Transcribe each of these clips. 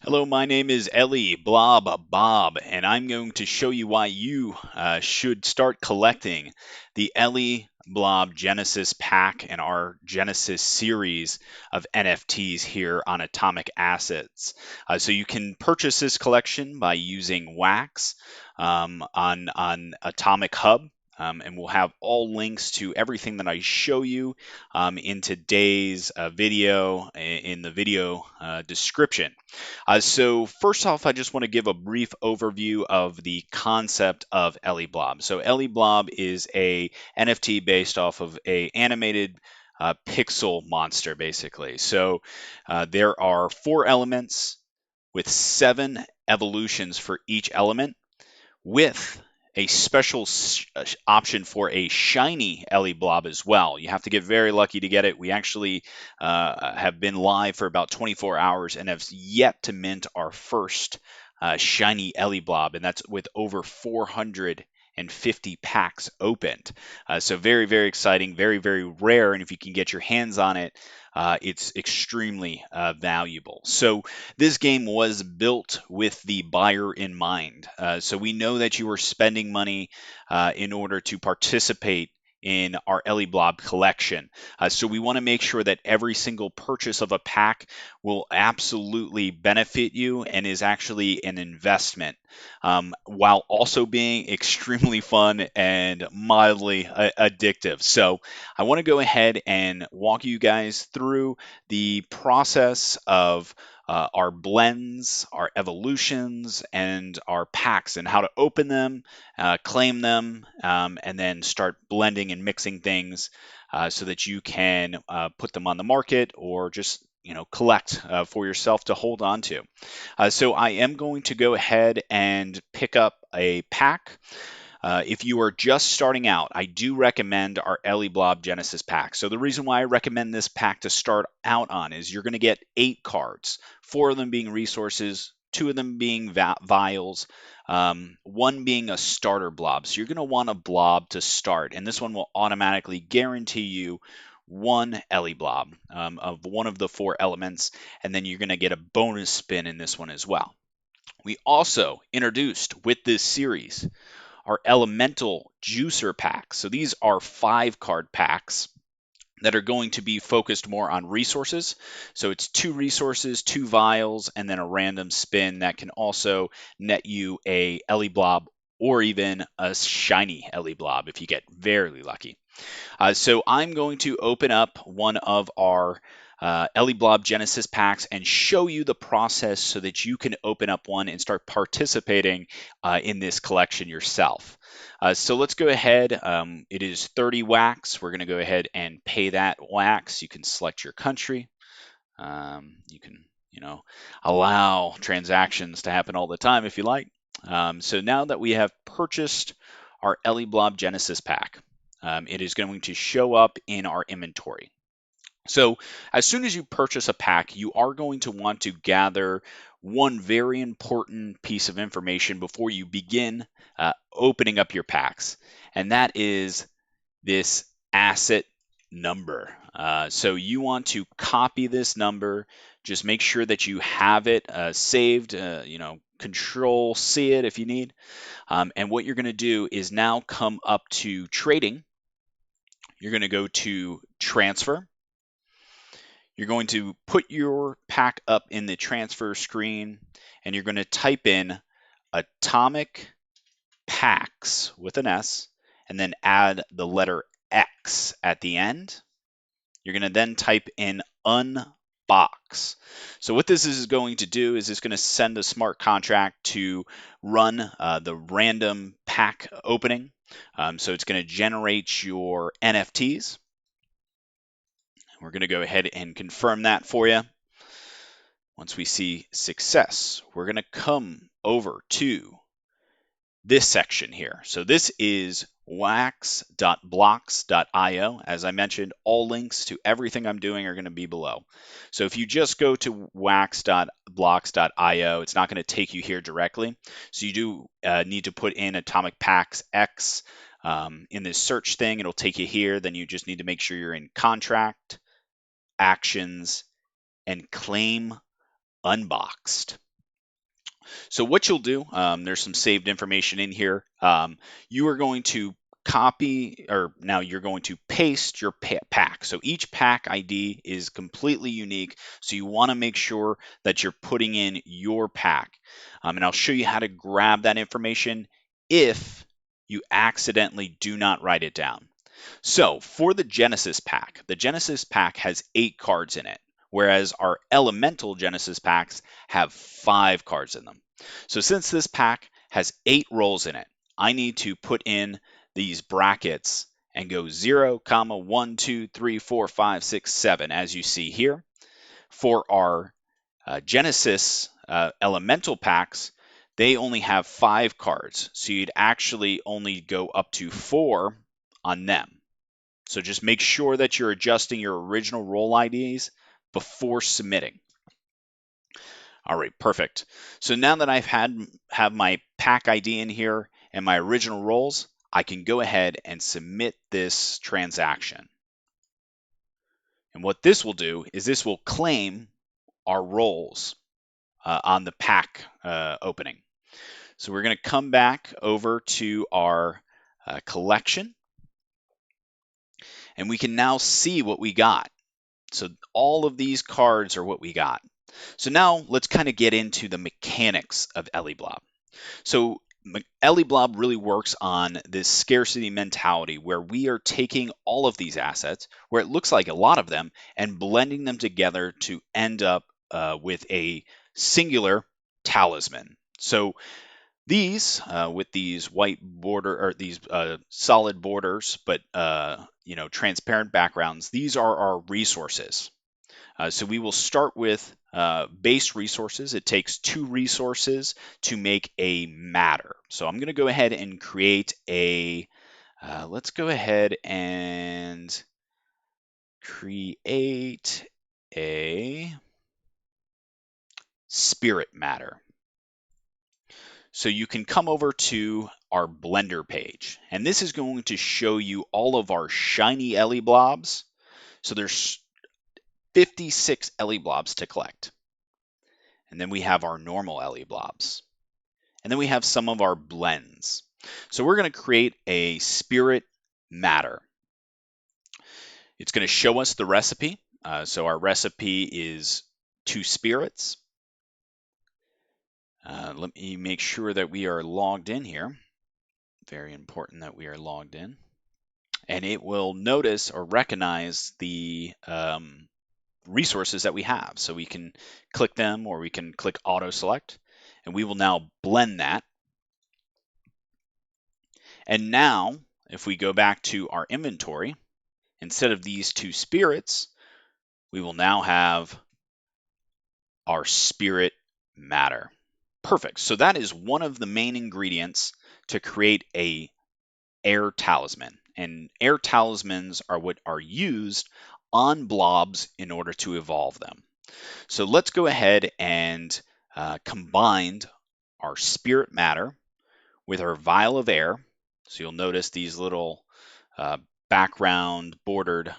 Hello, my name is Ellie, Blob, Bob, and I'm going to show you why you should start collecting the Ellie Blob Genesis pack and our Genesis series of NFTs here on Atomic Assets. So you can purchase this collection by using Wax on AtomicHub. And we'll have all links to everything that I show you in today's video in the video description. So first off, I just want to give a brief overview of the concept of EleBlob. So EleBlob is a NFT based off of a animated pixel monster, basically. So there are 4 elements with 7 evolutions for each element, with a special option for a shiny Ellie Blob as well. You have to get very lucky to get it. We actually have been live for about 24 hours and have yet to mint our first shiny Ellie Blob, and that's with over 450 packs opened. So very, very exciting, very, very rare, and if you can get your hands on it, it's extremely valuable. So this game was built with the buyer in mind. So we know that you are spending money in order to participate in our Ellie Blob collection. So we want to make sure that every single purchase of a pack will absolutely benefit you and is actually an investment, while also being extremely fun and mildly addictive. So I want to go ahead and walk you guys through the process of our blends, our evolutions, and our packs, and how to open them, claim them, and then start blending and mixing things so that you can put them on the market or just collect for yourself to hold on to. So I am going to go ahead and pick up a pack. If you are just starting out, I do recommend our EleBlob Genesis pack. So the reason why I recommend this pack to start out on is you're going to get 8 cards, 4 of them being resources, 2 of them being vials, 1 being a starter blob. So you're going to want a blob to start, and this one will automatically guarantee you 1 EleBlob of one of the 4 elements, and then you're going to get a bonus spin in this one as well. We also introduced with this series our elemental juicer packs. So these are 5-card packs that are going to be focused more on resources. So it's 2 resources, 2 vials, and then a random spin that can also net you a Ellie Blob or even a shiny Ellie Blob if you get very lucky. So I'm going to open up one of our EleBlob Genesis packs and show you the process so that you can open up one and start participating in this collection yourself. So let's go ahead. It is 30 wax. We're going to go ahead and pay that wax. You can select your country. You can, allow transactions to happen all the time if you like. So now that we have purchased our EleBlob Genesis pack, it is going to show up in our inventory. So as soon as you purchase a pack, you are going to want to gather one very important piece of information before you begin opening up your packs, and that is this asset number. So you want to copy this number. Just make sure that you have it saved. Control C it if you need. And what you're going to do is now come up to trading. You're going to go to transfer. You're going to put your pack up in the transfer screen, and you're going to type in AtomicPacksx with an S, and then add the letter X at the end. You're going to then type in Unbox. So what this is going to do is it's going to send a smart contract to run the random pack opening. So it's going to generate your NFTs. We're going to go ahead and confirm that for you. Once we see success, we're going to come over to this section here. So this is wax.blocks.io. As I mentioned, all links to everything I'm doing are going to be below. So if you just go to wax.blocks.io, it's not going to take you here directly. So you do need to put in AtomicPacksx in this search thing. It'll take you here. Then you just need to make sure you're in contract, actions, and claim unboxed. So what you'll do, there's some saved information in here. You are going to copy, or now you're going to paste your pack. So each pack ID is completely unique. So you want to make sure that you're putting in your pack. And I'll show you how to grab that information if you accidentally do not write it down. So for the Genesis pack has 8 cards in it, whereas our elemental Genesis packs have 5 cards in them. So since this pack has 8 rolls in it, I need to put in these brackets and go 0, 1, 2, 3, 4, 5, 6, 7, as you see here. For our Genesis elemental packs, they only have 5 cards, so you'd actually only go up to 4 on them. So just make sure that you're adjusting your original roll IDs before submitting. All right, perfect. So now that have my pack ID in here and my original rolls, I can go ahead and submit this transaction. And what this will do is this will claim our rolls on the pack opening. So we're going to come back over to our collection, and we can now see what we got. So all of these cards are what we got. So now let's kind of get into the mechanics of EleBlob. So EleBlob really works on this scarcity mentality where we are taking all of these assets, where it looks like a lot of them, and blending them together to end up with a singular talisman. So these, with these white border or these solid borders, but transparent backgrounds, these are our resources. So we will start with base resources. It takes 2 resources to make a matter. So I'm going to go ahead and create a, let's go ahead and create a spirit matter. So you can come over to our Blender page, and this is going to show you all of our shiny EleBlobs. So there's 56 EleBlobs to collect. And then we have our normal EleBlobs. And then we have some of our blends. So we're going to create a spirit matter. It's going to show us the recipe. So our recipe is 2 spirits. Let me make sure that we are logged in here. Very important that we are logged in. And it will notice or recognize the resources that we have. So we can click them, or we can click auto select, and we will now blend that. And now if we go back to our inventory, instead of these 2 spirits, we will now have our spirit matter. Perfect. So that is one of the main ingredients to create a air talisman. And air talismans are what are used on blobs in order to evolve them. So let's go ahead and combine our spirit matter with our vial of air. So you'll notice these little background bordered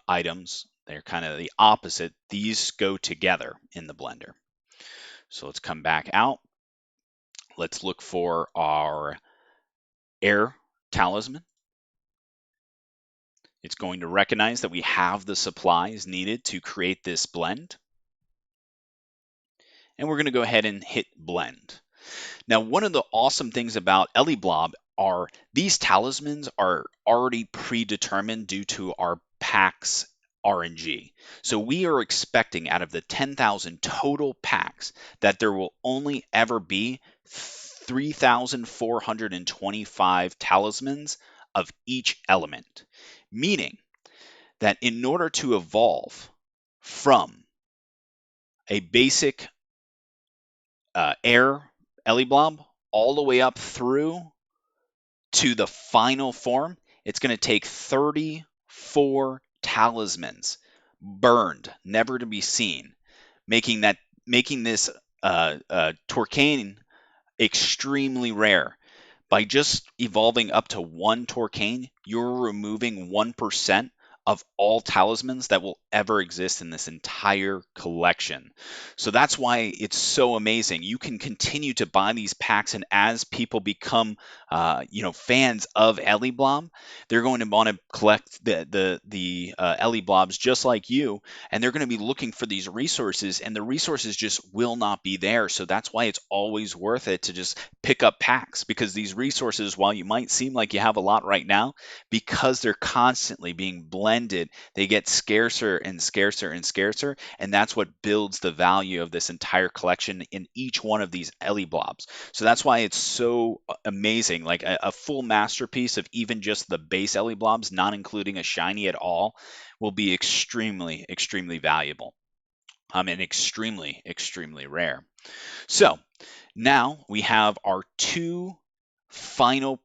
items. They're kind of the opposite. These go together in the blender. So let's come back out. Let's look for our air talisman. It's going to recognize that we have the supplies needed to create this blend. And we're going to go ahead and hit blend. Now, one of the awesome things about EleBlob are these talismans are already predetermined due to our packs RNG. So we are expecting out of the 10,000 total packs that there will only ever be 3,425 talismans of each element, meaning that in order to evolve from a basic air EleBlob all the way up through to the final form, it's going to take 34 talismans burned, never to be seen, making this Torcane extremely rare. By just evolving up to 1 Torcane, you're removing 1% of all talismans that will ever exist in this entire collection. So that's why it's so amazing. You can continue to buy these packs, and as people become, fans of EleBlob, they're going to want to collect the EleBlobs just like you, and they're going to be looking for these resources, and the resources just will not be there. So that's why it's always worth it to just pick up packs, because these resources, while you might seem like you have a lot right now, because they're constantly being blended, they get scarcer and scarcer and scarcer, and that's what builds the value of this entire collection in each one of these EleBlobs. So that's why it's so amazing. Like a full masterpiece of even just the base EleBlobs, not including a shiny at all, will be extremely, extremely valuable. And extremely, extremely rare. So now we have our two final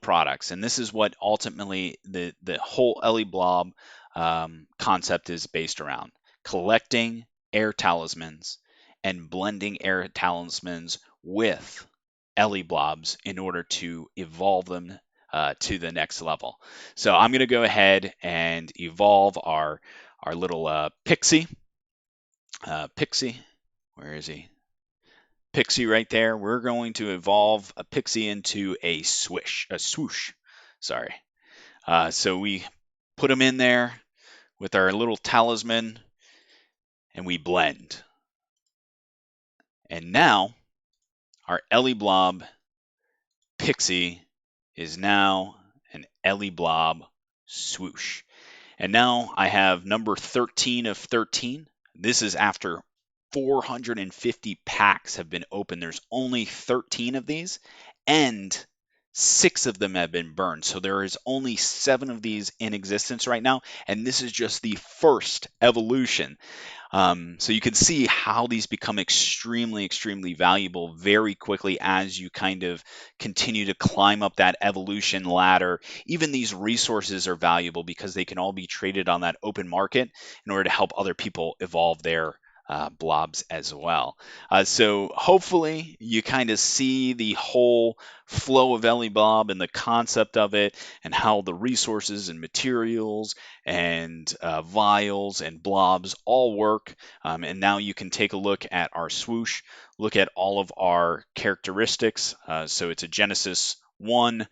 products, and this is what ultimately the whole EleBlob concept is based around: collecting air talismans and blending air talismans with EleBlobs in order to evolve them to the next level. So I'm going to go ahead and evolve our little pixie. Pixie, where is he? Pixie right there. We're going to evolve a pixie into a swoosh. Sorry. So we put them in there with our little talisman, and we blend. And now our EleBlob pixie is now an EleBlob swoosh. And now I have number 13 of 13. This is after 450 packs have been opened. There's only 13 of these, and 6 of them have been burned. So there is only 7 of these in existence right now, and this is just the first evolution. So you can see how these become extremely, extremely valuable very quickly as you kind of continue to climb up that evolution ladder. Even these resources are valuable because they can all be traded on that open market in order to help other people evolve their blobs as well. So hopefully you kind of see the whole flow of EleBlob and the concept of it, and how the resources and materials and vials and blobs all work. And now you can take a look at our swoosh, look at all of our characteristics. So it's a Genesis 1,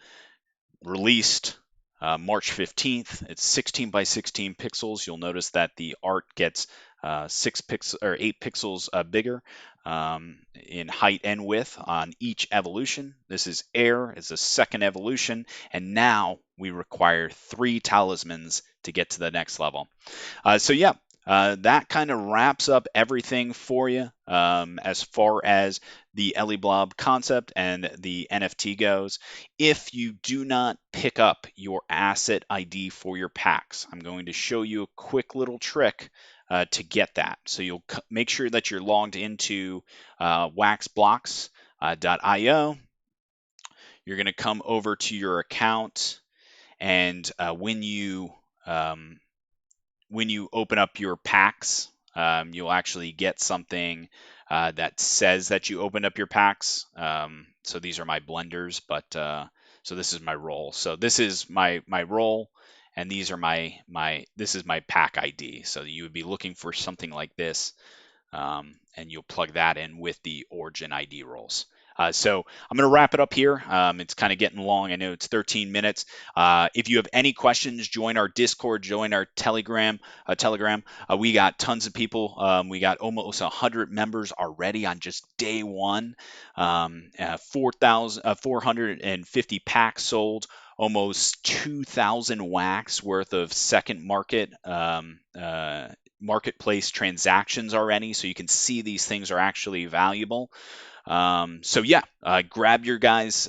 released March 15th. It's 16 by 16 pixels. You'll notice that the art gets 8 pixels bigger in height and width on each evolution. This is air, it's a second evolution, and now we require 3 talismans to get to the next level. That kind of wraps up everything for you as far as the EleBlob concept and the NFT goes. If you do not pick up your asset ID for your packs, I'm going to show you a quick little trick to get that. So you'll make sure that you're logged into waxblocks.io. You're going to come over to your account, and when you open up your packs, you'll actually get something that says that you opened up your packs. So these are my blenders, but so this is my roll. So this is my roll, and these are this is my pack ID. So you would be looking for something like this, and you'll plug that in with the origin ID rolls. So I'm going to wrap it up here. It's kind of getting long. I know it's 13 minutes. If you have any questions, join our Discord, join our Telegram. We got tons of people. We got almost 100 members already on just day one. 450 packs sold. Almost 2,000 wax worth of second marketplace transactions already, so you can see these things are actually valuable. Grab your guys'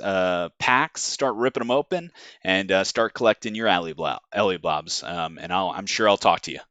packs, start ripping them open, and start collecting your EleBlobs. And I'm sure I'll talk to you.